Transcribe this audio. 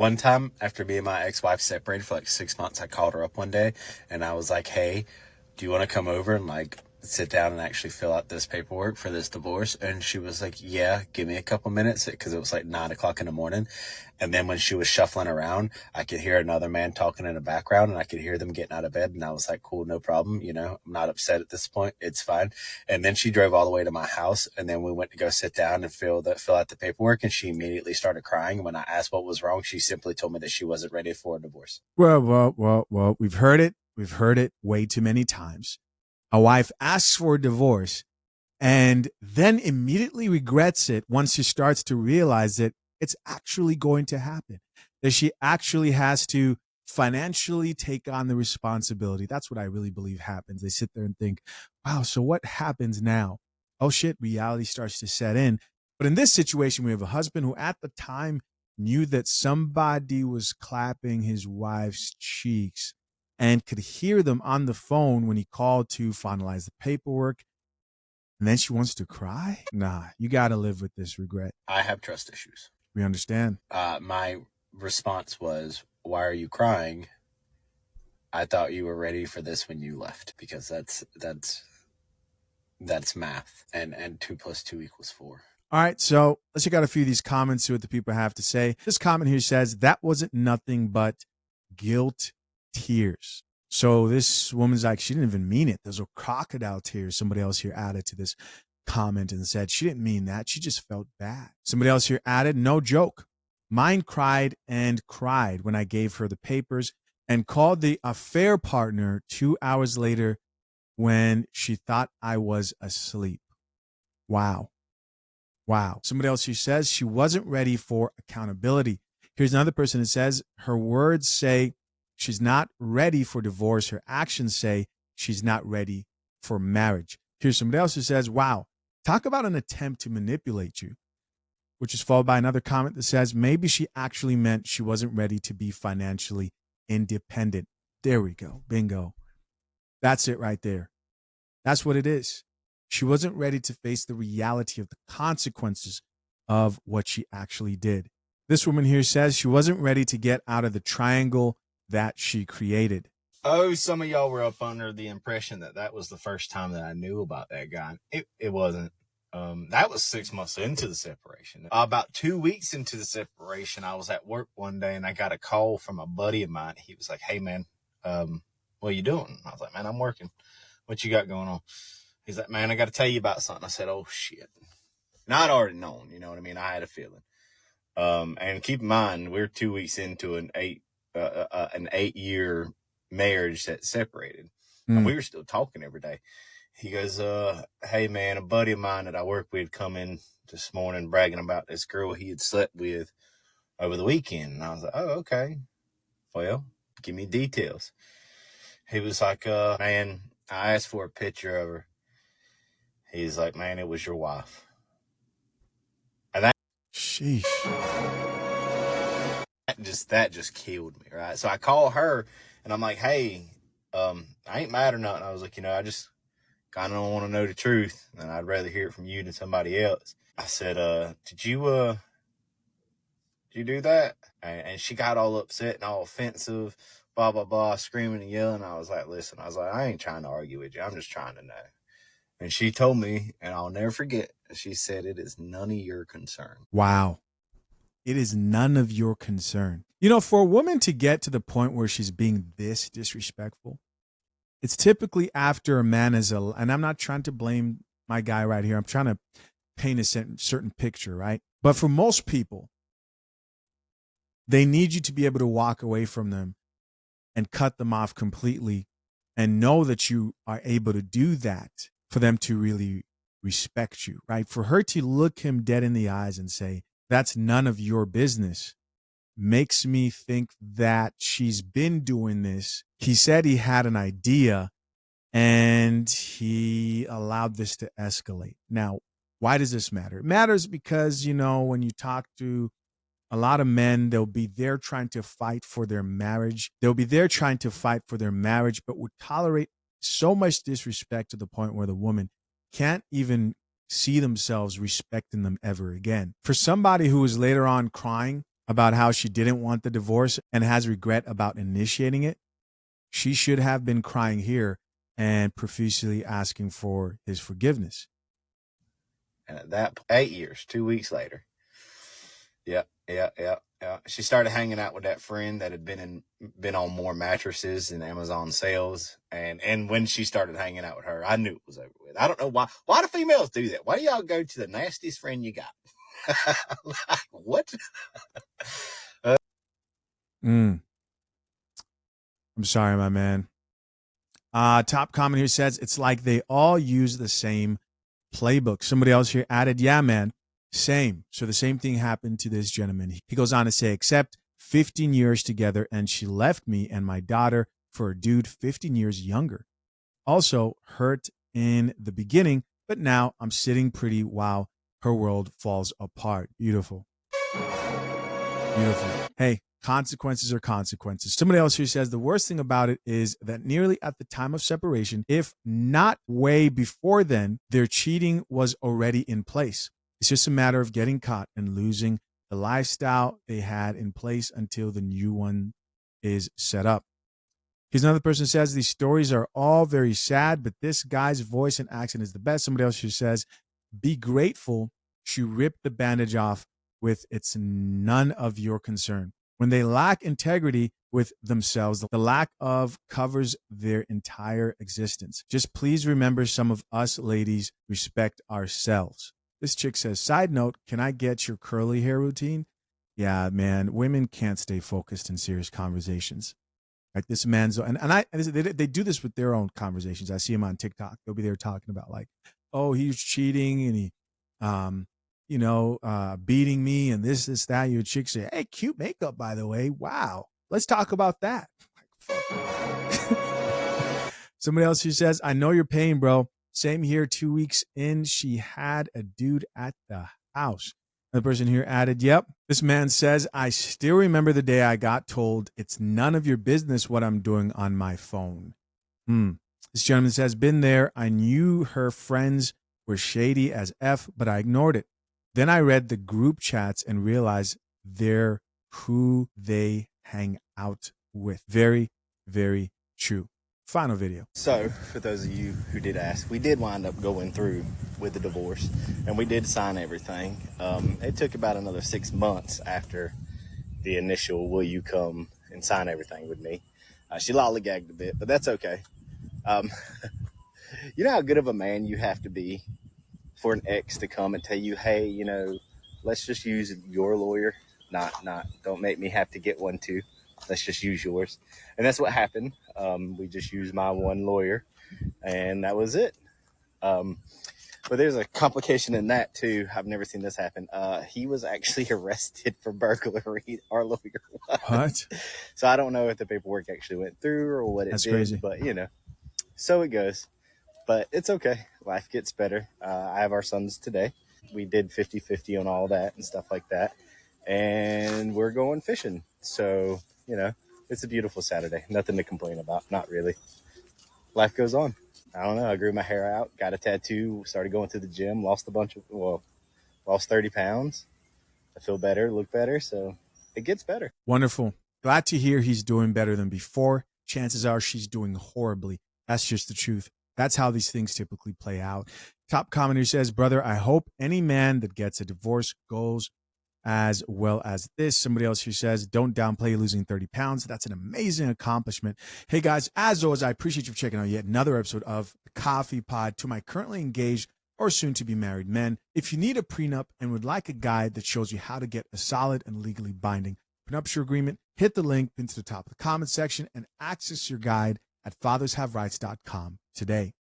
One time, after me and my ex-wife separated for like 6 months, I called her up one day and I was like, hey, do you want to come over and like sit down and actually fill out this paperwork for this divorce? And she was like, yeah, give me a couple minutes, because it was like 9 o'clock in the morning. And then when she was shuffling around, I could hear another man talking in the background and I could hear them getting out of bed. And I was like, cool, no problem. I'm not upset at this point. It's fine. And then she drove all the way to my house. And then we went to go sit down and fill out the paperwork. And she immediately started crying. And when I asked what was wrong, she simply told me that she wasn't ready for a divorce. Well, we've heard it. We've heard it way too many times. A wife asks for a divorce and then immediately regrets it once she starts to realize that it's actually going to happen, that she actually has to financially take on the responsibility. That's what I really believe happens. They sit there and think, wow, so what happens now? Oh shit, reality starts to set in. But in this situation, we have a husband who at the time knew that somebody was clapping his wife's cheeks and could hear them on the phone when he called to finalize the paperwork. And then she wants to cry? Nah, you got to live with this regret. I have trust issues. We understand. My response was, why are you crying? I thought you were ready for this when you left, because that's math, and 2 + 2 = 4. All right, so let's check out a few of these comments, see what the people have to say. This comment here says, that wasn't nothing but guilt tears. So this woman's like, she didn't even mean it. Those were crocodile tears. Somebody else here added to this comment and said, she didn't mean that. She just felt bad. Somebody else here added, no joke. Mine cried and cried when I gave her the papers and called the affair partner 2 hours later when she thought I was asleep. Wow. Somebody else here says she wasn't ready for accountability. Here's another person that says her words say she's not ready for divorce. Her actions say she's not ready for marriage. Here's somebody else who says, wow, talk about an attempt to manipulate you, which is followed by another comment that says maybe she actually meant she wasn't ready to be financially independent. There we go. Bingo. That's it right there. That's what it is. She wasn't ready to face the reality of the consequences of what she actually did. This woman here says she wasn't ready to get out of the triangle that she created. Oh, some of y'all were up under the impression that was the first time that I knew about that guy. It wasn't. That was 6 months into the separation. About 2 weeks into the separation, I was at work one day and I got a call from a buddy of mine. He was like, hey man, what are you doing? I was like, man, I'm working. What you got going on? He's like, man, I got to tell you about something. I said, oh shit. And I'd already known, you know what I mean? I had a feeling. And keep in mind, we're 2 weeks into an 8-year marriage that separated. And we were still talking every day. He goes, hey man, a buddy of mine that I work with come in this morning bragging about this girl he had slept with over the weekend. And I was like, oh, okay. Well, give me details. He was like, man, I asked for a picture of her. He's like, man, it was your wife. And that, sheesh. That just killed me, right? So I call her and I'm like, hey, I ain't mad or nothing. I was like, I just kind of don't want to know the truth, and I'd rather hear it from you than somebody else. I said, did you do that? And she got all upset and all offensive, blah, blah, blah, screaming and yelling. I was like, listen, I ain't trying to argue with you. I'm just trying to know. And she told me, and I'll never forget, she said, it is none of your concern. Wow. It is none of your concern. For a woman to get to the point where she's being this disrespectful, it's typically after a man and I'm not trying to blame my guy right here. I'm trying to paint a certain picture, right? But for most people, they need you to be able to walk away from them and cut them off completely and know that you are able to do that for them to really respect you, right? For her to look him dead in the eyes and say, that's none of your business, makes me think that she's been doing this. He said he had an idea and he allowed this to escalate. Now, why does this matter? It matters because, when you talk to a lot of men, they'll be there trying to fight for their marriage. But would tolerate so much disrespect to the point where the woman can't even see themselves respecting them ever again. For somebody who is later on crying about how she didn't want the divorce and has regret about initiating it, she should have been crying here and profusely asking for his forgiveness. And at that 8 years, 2 weeks later, yeah. She started hanging out with that friend that had been on more mattresses and Amazon sales. And when she started hanging out with her, I knew it was over with. I don't know why. Why do females do that? Why do y'all go to the nastiest friend you got? Like, what? I'm sorry, my man. Top comment here says it's like they all use the same playbook. Somebody else here added, yeah, man, same. So the same thing happened to this gentleman. He goes on to say, except 15 years together and she left me and my daughter for a dude 15 years younger. Also hurt in the beginning, but now I'm sitting pretty while her world falls apart. Beautiful. Beautiful. Hey, consequences are consequences. Somebody else here says the worst thing about it is that nearly at the time of separation, if not way before then, their cheating was already in place. It's just a matter of getting caught and losing the lifestyle they had in place until the new one is set up. Here's another person who says these stories are all very sad, but this guy's voice and accent is the best. Somebody else who says, be grateful she ripped the bandage off with it's none of your concern. When they lack integrity with themselves, the lack of covers their entire existence. Just please remember some of us ladies respect ourselves. This chick says, side note, can I get your curly hair routine? Yeah, man, women can't stay focused in serious conversations. Like this man's, they do this with their own conversations. I see him on TikTok. They'll be there talking about like, oh, he's cheating and he, beating me and this, that. Your chick say, hey, cute makeup, by the way. Wow. Let's talk about that. Somebody else who says, I know your pain, bro. Same here. 2 weeks in, she had a dude at the house. The person here added, yep. This man says, I still remember the day I got told it's none of your business what I'm doing on my phone. This gentleman says, been there. I knew her friends were shady as F, but I ignored it. Then I read the group chats and realized they're who they hang out with. Very, very true. Final video. So, for those of you who did ask, we did wind up going through with the divorce, and we did sign everything. It took about another 6 months after the initial will you come and sign everything with me. She lollygagged a bit, but that's okay. You know how good of a man you have to be for an ex to come and tell you, hey, let's just use your lawyer. Don't make me have to get one too. Let's just use yours. And that's what happened. We just used my one lawyer, and that was it. But there's a complication in that too. I've never seen this happen. He was actually arrested for burglary. Our lawyer was. What? So I don't know if the paperwork actually went through or what it That's did. crazy. But so it goes. But it's okay. Life gets better. I have our sons today. We did 50-50 on all that and stuff like that. And we're going fishing. So, it's a beautiful Saturday. Nothing to complain about. Not really. Life goes on. I don't know. I grew my hair out, got a tattoo, started going to the gym, lost 30 pounds. I feel better, look better. So it gets better. Wonderful. Glad to hear he's doing better than before. Chances are she's doing horribly. That's just the truth. That's how these things typically play out. Top commenter says, brother, I hope any man that gets a divorce goes as well as this. Somebody else who says, don't downplay losing 30 pounds. That's an amazing accomplishment. Hey guys, as always, I appreciate you for checking out yet another episode of the Coffee Pod. To my currently engaged or soon to be married men, if you need a prenup and would like a guide that shows you how to get a solid and legally binding prenuptial agreement, hit the link pinned to the top of the comment section and access your guide at fathershaverights.com today.